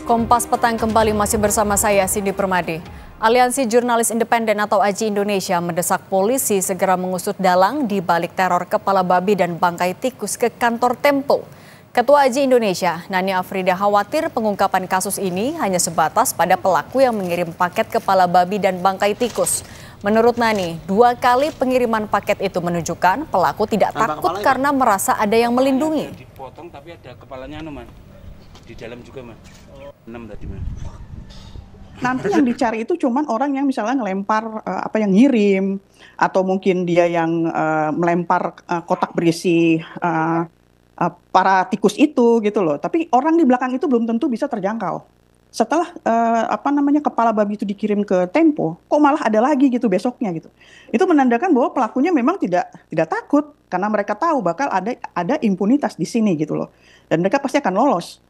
Kompas Petang kembali masih bersama saya, Cindy Permadi. Aliansi Jurnalis Independen atau AJI Indonesia mendesak polisi segera mengusut dalang di balik teror kepala babi dan bangkai tikus ke kantor Tempo. Ketua AJI Indonesia, Nani Afrida, khawatir pengungkapan kasus ini hanya sebatas pada pelaku yang mengirim paket kepala babi dan bangkai tikus. Menurut Nani, 2 kali pengiriman paket itu menunjukkan pelaku tidak takut karena merasa ada yang melindungi. Dipotong tapi ada kepalanya Man. Di dalam juga Man. 6 tadi Man. Nanti yang dicari itu cuman orang yang misalnya ngelempar yang ngirim, atau mungkin dia yang melempar kotak berisi para tikus itu gitu loh. Tapi orang di belakang itu belum tentu bisa terjangkau. Setelah kepala babi itu dikirim ke Tempo, kok malah ada lagi gitu besoknya gitu. Itu menandakan bahwa pelakunya memang tidak takut karena mereka tahu bakal ada impunitas di sini gitu loh. Dan mereka pasti akan lolos.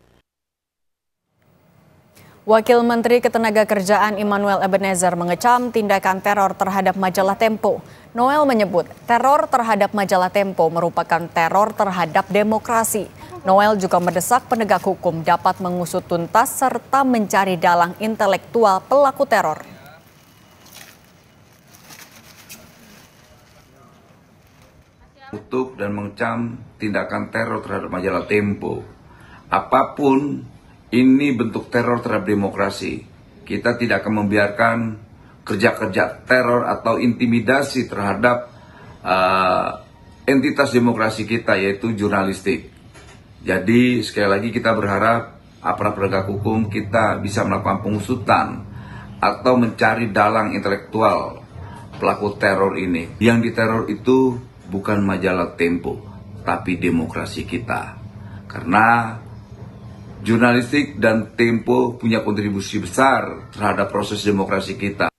Wakil Menteri Ketenagakerjaan Immanuel Ebenezer mengecam tindakan teror terhadap majalah Tempo. Noel menyebut teror terhadap majalah Tempo merupakan teror terhadap demokrasi. Noel juga mendesak penegak hukum dapat mengusut tuntas serta mencari dalang intelektual pelaku teror. Untuk dan mengecam tindakan teror terhadap majalah Tempo. Apapun ini bentuk teror terhadap demokrasi. Kita tidak akan membiarkan kerja-kerja teror atau intimidasi terhadap entitas demokrasi kita, yaitu jurnalistik. Jadi sekali lagi kita berharap aparat penegak hukum kita bisa melakukan pengusutan atau mencari dalang intelektual pelaku teror ini. Yang diteror itu bukan majalah Tempo, tapi demokrasi kita. Karena jurnalistik dan Tempo punya kontribusi besar terhadap proses demokrasi kita.